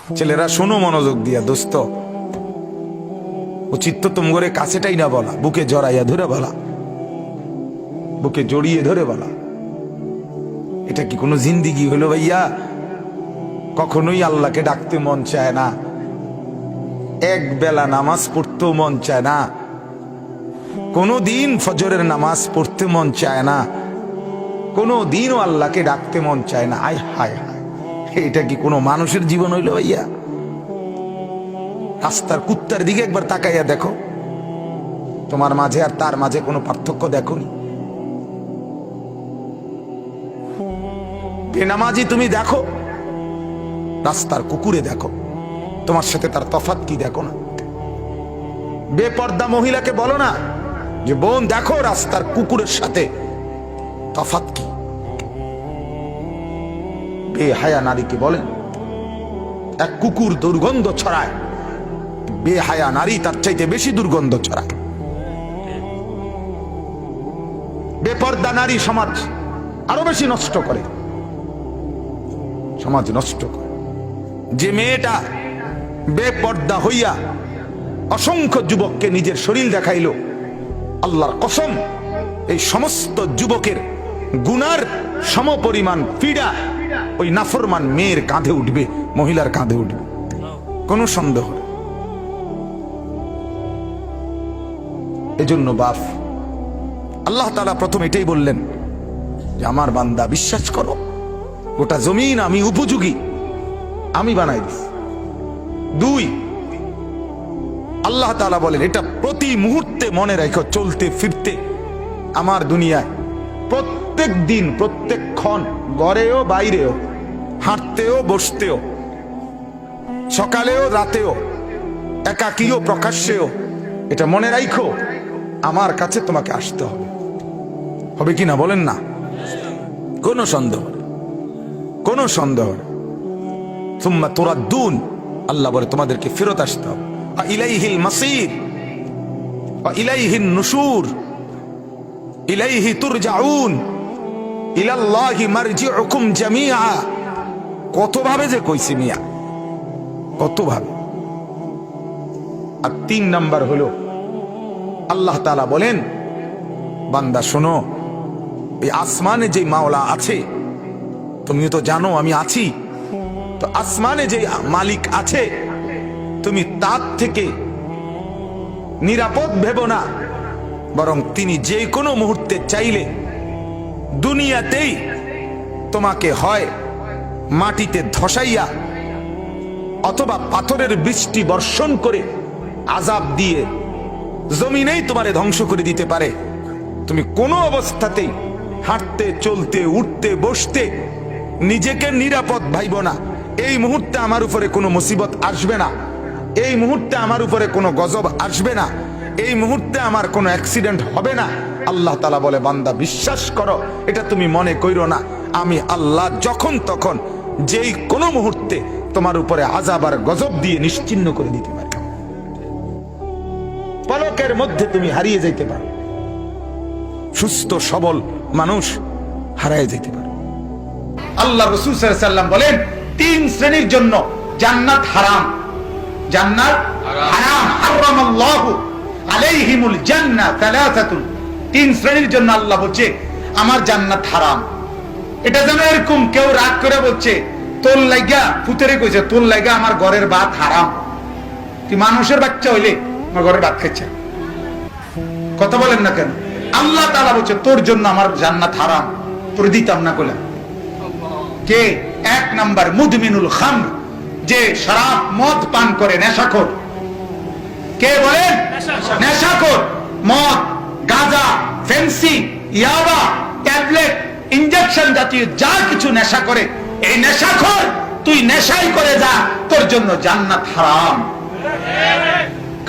ছেলেরা শোনো মনোযোগ দিয়া দোস্ত, উচিত তো তোমরে কাছেটাই না বলা, বুকে জড়াইয়া ধরে বলা, বুকে জড়িয়ে ধরে বলা। এটা কি কোনো জিন্দিগি হলো ভাইয়া? কখনোই আল্লাহকে ডাকতে মন চায় না, এক বেলা নামাজ পড়তেও মন চায় না, কোনো দিন ফজরের নামাজ পড়তে মন চায় না, কোনো দিনও আল্লাহকে ডাকতে মন চায় না। আয় হায় হায়, এটা কি কোনো মানুষের জীবন হইল ভাইয়া? রাস্তার কুত্তার দিকে একবার তাকাইয়া দেখো, তোমার মাঝে আর তার মাঝে কোনো পার্থক্য দেখোনি? বেনামাজি তুমি দেখো, রাস্তার কুকুরে দেখো, তোমার সাথে তার তফাৎ কি দেখো না? বেপর্দা মহিলাকে বলো না যে বোন দেখো রাস্তার কুকুরের সাথে তফাৎ কি? বেহায়া নারীকে বলেন এক কুকুর দুর্গন্ধ ছড়ায়, বেহায়া নারী তার চাইতে বেশি দুর্গন্ধ ছড়ায়। বেপর্দা নারী সমাজ আরো বেশি নষ্ট করে, সমাজ নষ্ট করে। যে মেয়েটা বেপর্দা হইয়া অসংখ্য যুবককে নিজের শরীর দেখাইল, আল্লাহর কসম এই সমস্ত যুবকের গুনার সমপরিমাণ পীড়া ওই নাফরমান মেয়ের কাঁধে উঠবে, মহিলার কাঁধে উঠবে, কোনো সন্দেহ নেই। এজন্য বাপ আল্লাহ তাআলা প্রথম এটাই বললেন যে আমার বান্দা বিশ্বাস করো, গোটা জমিন আমি উপযোগী, আমি বানাই দিছি। দুই, আল্লাহ তাআলা বলেন এটা প্রতি মুহূর্তে মনে রাখো, চলতে ফিরতে আমার দুনিয়ায় প্রত্যেক দিন প্রত্যেক ক্ষণ, ঘরেও বাইরেও, হাঁটতেও বসতেও, সকালেও রাতেও, একাকীও প্রকাশ্যেও, এটা মনে রাখো আমার কাছে তোমাকে আসতে হবে। হবে কি না বলেন না? কোনো সন্দেহ নেই, কোনো সন্দেহ নেই। সুম্মা তুরাদ্দুন, আল্লাহ বলে তোমাদেরকে ফেরত আসতে হবে। ইলাইহিল মাসির ওয়া ইলাইহিন নুশুর ইলাইহি তুরজাউন ইলাল্লাহি মারজিউকুম জামিআ। কত ভাবে যে কইছি মিয়া, কত ভাবে। আর তিন নাম্বার হলো আল্লাহ তাআলা বলেন বান্দা শোনো, এই আসমানে যে মাওলা আছে, তুমিও তো জানো আমি আছি, তো আসমানে যে মালিক আছে তুমি তার থেকে নিরাপদ ভেবো না, বরং তিনি যে কোনো মুহূর্তে চাইলে দুনিয়াতেই তোমাকে হয় মাটিতে ধসাইয়া অথবা পাথরের বৃষ্টি বর্ষণ করে আযাব দিয়ে জমিনেই তোমারে ধ্বংস করে দিতে পারে। তুমি কোনো অবস্থাতেই হাঁটতে চলতে উঠতে বসতে নিজেকে নিরাপদ ভাইব না। এই মুহূর্তে আমার উপরে কোনো মুসিবত আসবে না, এই মুহূর্তে আমার উপরে কোনো গজব আসবে না, এই মুহূর্তে আমার কোনো অ্যাক্সিডেন্ট হবে না। আল্লাহ তাআলা বলে বান্দা বিশ্বাস করো, এটা তুমি মনে কইরো না, আমি আল্লাহ যখন তখন যেই কোনো মুহূর্তে তোমার উপরে আযাব আর গজব দিয়ে নিশ্চিহ্ন করে দিতে পারি। পলকের মধ্যে তুমি হারিয়ে যাইতে পারো, সুস্থ সবল মানুষ হারিয়ে যেতে পারে। আল্লাহ রাসূল সাল্লাল্লাহু আলাইহি ওয়াসাল্লাম বলেন তিন শ্রেণীর জন্য জান্নাত হারাম, জান্নাত হারাম। হারামাল্লাহু আলাইহিমুল জান্নাহ সালাসাতুন, তিন শ্রেণীর জন্য আল্লাহ বলছে আমার জান্নাত হারাম। এটা যেন এরকম কেউ রাগ করে বলছে তোর লাগা, ফুতেরে কইছে তোর লাগা আমার ঘরের ভাত হারাম। তুই মানুষের বাচ্চা হইলে আমার ঘরের ভাত খাচ্ছে, কথা বলেন না কেন? আল্লাহ তাআলা বলছে তোর জন্য আমার জান্নাত হারাম, তোর দিতাম না কইলা। কে? এক নাম্বার মুদমিনুল খামর, যে শরাব মদ পান করে, নেশাখোর। কে বলেন? নেশাখোর। মদ, গাঁজা, ফেন্সি, ইয়াবা, ট্যাবলেট, ইনজেকশন জাতীয় যা কিছু নেশা করে, এই নেশাখোর তুই নেশাই করে যা, তোর জন্য জান্নাত হারাম।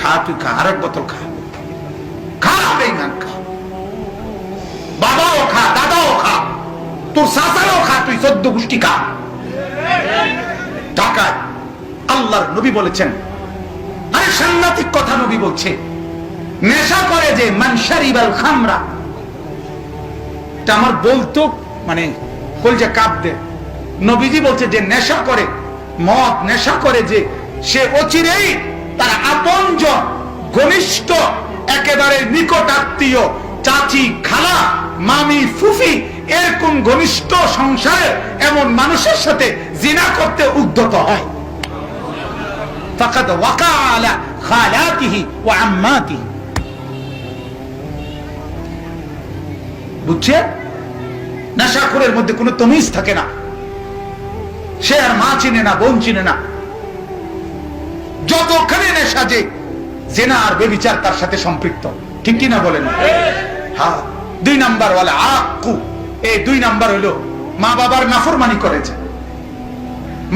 খা, তুই খা, আরেক বোতল খা, খা বেঈমান খা, বাবাও খা, দাদাও খা, তোর চাচাও খা, তুই 14 গোষ্ঠী খা। টাকায় আল্লাহর নবী বলেছেন, আরে সাংঘাতিক কথা নবী বলছে, নেশা করে যে মান শারিবাল খামরা, এটা আমার বলতো মানে কলজা কাঁপতে। নবীজি বলছে যে নেশা করে মদ নেশা করে যে, সে অচিরেই তার আপনজন, ঘনিষ্ঠ, একেবারে নিকট আত্মীয়, চাচি, খালা, মামি, ফুফি, এরকম ঘনিষ্ঠ সংসারে এমন মানুষের সাথে জিনা করতে উদ্যত হয়। ফাকাদ ওয়াকা আলা খালাতিহি ওয়া আম্মাতিহি। বুঝছে? নেশাখোরের মধ্যে কোনো তমিজ থাকে না, সে আর মা চিনে না, বোন চিনে না, যতখানি নেশা যে জেনা আর বেবিচার তার সাথে সম্পৃক্ত। ঠিক কিনা বলেন? হ্যাঁ। 2 নাম্বার ওয়ালা আক্কু, এই 2 নাম্বার হলো মা বাবার নাফরমানি করেছে,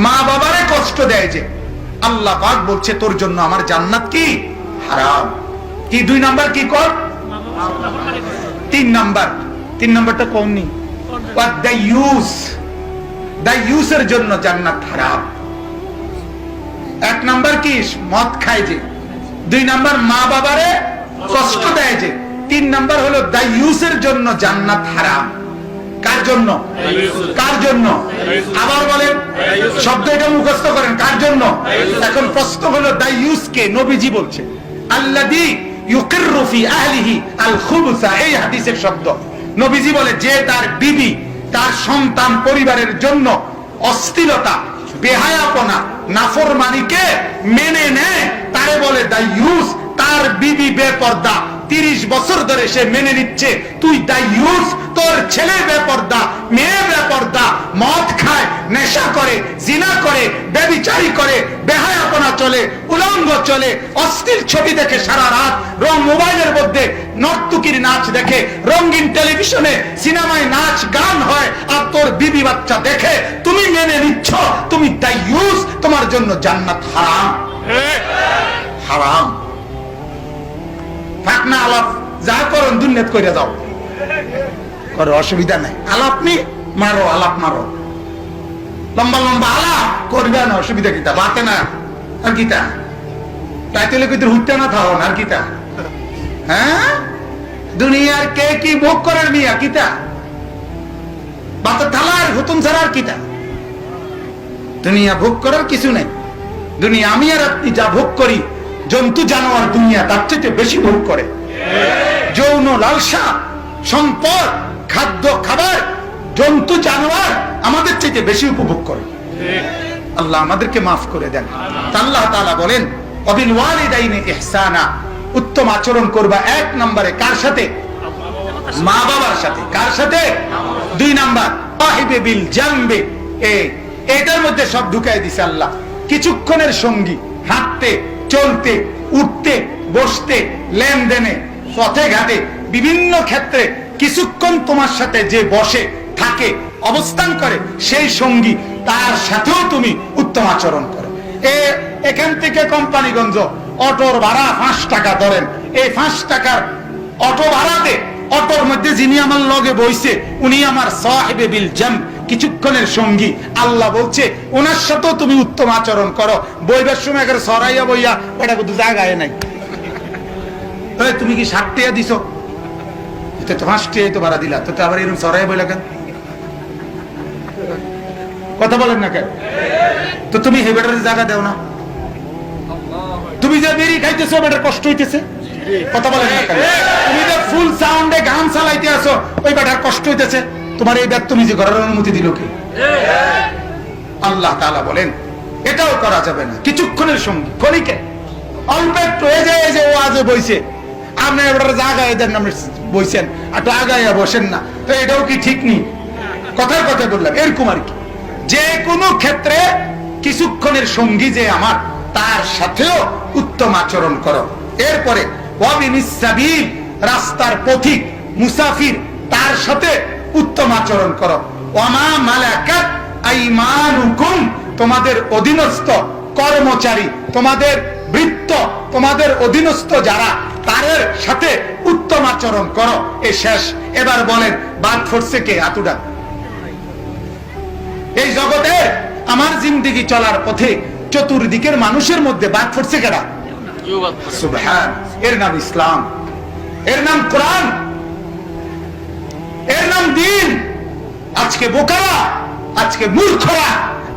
মা বাবারে কষ্ট দেয় যে। আল্লাহ পাক বলছে তোর জন্য আমার জান্নাত কি হারাম। কি 2 নাম্বার কি কর? 3 নাম্বার, 3 নাম্বারটা কম নি, দায়ুসের জন্য জান্নাত হারাম। 1 নাম্বার কি? মদ খায় যে। 2 নাম্বার মা বাবারে কষ্ট দেয় যে। 3 নাম্বার হলো দায়ুসের জন্য জান্নাত হারাম। কার জন্য? কার জন্য? আবার বলেন, শব্দ এটা মুখস্থ করেন, কার জন্য? এখন প্রশ্ন হলো দায়ুস কে? নবীজি বলছে আল্লাযী ইউকিররু ফি আহলিহি আল খুবসা, এই হাদিসের শব্দ। নবীজি বলে যে তার বিবি, তার সন্তান, পরিবারের জন্য অশ্লীলতা, বেহায়াপনা, নাফরমানিকে মেনে নেয়, তারে বলে দায়ুস। তার বিবি বেপর্দা, 30 বছর ধরে সে মেনে নিচ্ছে, তুই দায়ুস। তোর ছেলে বেপর্দা, মেয়ে বেপর্দা, মদ খায়, নেশা করে, জিনা করে, ব্যভিচারী করে, বেহায়াপনা চলে, উলঙ্গ চলে, অশ্লীল ছবি দেখে সারা রাত, রং মোবাইলের মধ্যে নর্তকীর নাচ দেখে, রঙিন টেলিভিশনে সিনেমায় নাচ গান হয়, আর তোর বিবি বাচ্চা দেখে তুমি মেনে নিচ্ছ, তুমি দায়ুস। তোমার জন্য জান্নাত হারাম, হারাম। থাক না আলাপ, যা করুন দুনিয়াত করে যাও, করো, অসুবিধা নাই। আলাপ নি মারো, আলাপ মারো, লম্বা লম্বা আলাপ করবে না, অসুবিধা কিতা? বাতে না আর কিতা? তাই তো লোকেদের হুটতে না থাও আর কিতা? হ্যাঁ, দুনিয়ার কে কি ভোগ করার মিয়া কিতা? বাতে থালার হুতুম ছাড়া আর কিতা? দুনিয়া ভোগ করার কিছু নেই। দুনিয়া আমি আর আপনি যা ভোগ করি, জন্তু জানোয়ার দুনিয়া তার চেয়ে বেশি ভোগ করে। যৌন লালসা, সম্পদ, খাদ্য, খাবার, জন্তু জানোয়ার আমাদের চেয়ে বেশি উপভোগ করে। আল্লাহ আমাদেরকে মাফ করে দেন। আল্লাহ তাআলা বলেন ওয়াবিল ওয়ালিদাইনি ইহসানা, উত্তম আচরণ করবা 1 নম্বরে কার সাথে? মা বাবার সাথে। কার সাথে? 2 নাম্বার সাহিবে বিল জামবে, এটার মধ্যে সব ঢুকাই দিছে আল্লাহ। কিছুক্ষণের সঙ্গী, হাঁটতে, চলতে, উঠতে, বসতে, লেনদেনে, পথে ঘাটে, বিভিন্ন ক্ষেত্রে কিছুক্ষণ তোমার সাথে যে বসে, থাকে, অবস্থান করে, সেই সঙ্গী, তার সাথেও তুমি উত্তম আচরণ করো। এখান থেকে কোম্পানিগঞ্জ অটোর ভাড়া 5 টাকা ধরেন, এই 5 টাকার অটো ভাড়াতে অটোর মধ্যে যিনি আমার লগে বইছে উনি আমার সাহিবে বিল জাম, কিছুক্ষণের সঙ্গী। আল্লাহ বলছে ওনার সাথেও তুমি উত্তম আচরণ করো। বইবার সময় একেবারে সরাইয়া বইয়া, এটা কিন্তু জায়গায় নাই। তুমি কি 60 টাকা দিছো? তো 5 টাকাই তো ভাড়া দিলা, তো আবার এরকম সরাইয়া বইলা কেন? কথা বলেন না কেন? তো তুমি হেবেটার জায়গা দেও না? তুমি যে বেরি খাইতেছো, বেটার কষ্ট হইতেছে। কথা বলেন না কেন? তুমি যে ফুল সাউন্ডে গান চালাইতে আছো, ওই বেটার কষ্ট হইতেছে। তোমার এই ব্যাগ তুমি যে করার অনুমতি দিল কে? আল্লাহ তাআলা বলেন এটাও করা যাবে না। কিছুক্ষণের সঙ্গী, ক্ষণিকে, অল্প একটু, এই যে ও আজ বইছে, আপনি এবার জায়গায় দেন, আপনি বইছেন, একটু আগাইয়া বসেন না, তো এটাও কি ঠিক নেই? কথার কথা বললাম, এরকম আর কি। যে কোনো ক্ষেত্রে কিছুক্ষণের সঙ্গী যে আমার, তার সাথেও উত্তম আচরণ করো। এরপরে ওয়াবিনিস সাবিল, রাস্তার পথিক, মুসাফির, তার সাথে উত্তম আচরণ করো। ওয়ামা মালাকাত আইমানুকুম, তোমাদের অধীনস্থ কর্মচারী, তোমাদের বৃত্ত, তোমাদের অধীনস্থ যারা, তাদের সাথে উত্তম আচরণ করো। এই শেষ। এবার বলেন বাদ পড়ছে কে? আতুডা। এই জগতে আমার জিন্দেগি চলার পথে চতুর্দিকের মানুষের মধ্যে বাদ পড়ছে কেডা? সুবহান। এর নাম ইসলাম, এর নাম কোরআন, এর নাম দ্বীন। আজকে বোকারা, আজকে মূর্খরা,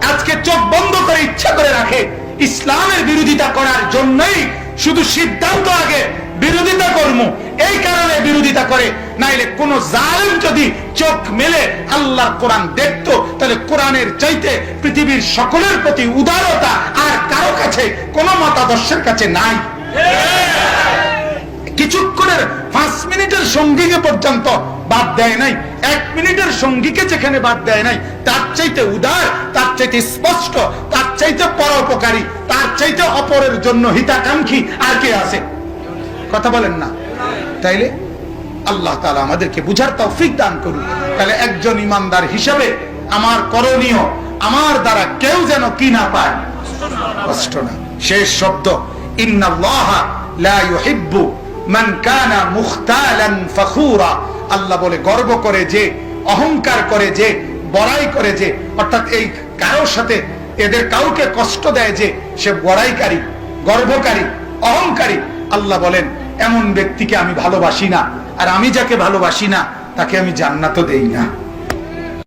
আজকে চোখ বন্ধ করে ইচ্ছা করে রাখে ইসলামের বিরোধিতা করার জন্যই, শুধু সিদ্ধান্ত আগে বিরোধিতা করবো এই কারণে বিরোধিতা করে। নাইলে কোন জালেম যদি চোখ মেলে আল্লাহর কোরআন দেখতো, তাহলে কোরআনের চাইতে পৃথিবীর সকলের প্রতি উদারতা আর কারো কাছে কোন মতাদর্শের কাছে নাই। কিছুক্ষণের 5 মিনিটের সঙ্গীকে পর্যন্ত বাদ দেয় নাই, 1 মিনিটের সঙ্গীকে যেখানে বাদ দেয় নাই, তার চাইতে উদার, তার চাইতে স্পষ্ট, তার চাইতে পরোপকারী, তার চাইতে অপরের জন্য হিতাকাঙ্ক্ষী আর কে আছে? কথা বলেন না। তাইলে আল্লাহ তাআলা আমাদেরকে বুঝার তৌফিক দান করুন। তাহলে একজন ইমানদার হিসাবে আমার করণীয়, আমার দ্বারা কেউ যেন কি না পায়, কষ্ট না। শেষ শব্দ, ইন্নাল্লাহা লা ইউহিব্বু মান কানা মুখতালান ফখুরা। আল্লাহ বলে গর্ব করে যে, অহংকার করে যে, বড়াই করে যে, অর্থাৎ এই কারোর সাথে এদের কাউকে কষ্ট দেয় যে, সে বড়াইকারী, গর্বকারী, অহংকারী। আল্লাহ বলেন এমন ব্যক্তিকে আমি ভালোবাসি না, আর আমি যাকে ভালোবাসি না তাকে আমি জান্নাতও দেই না।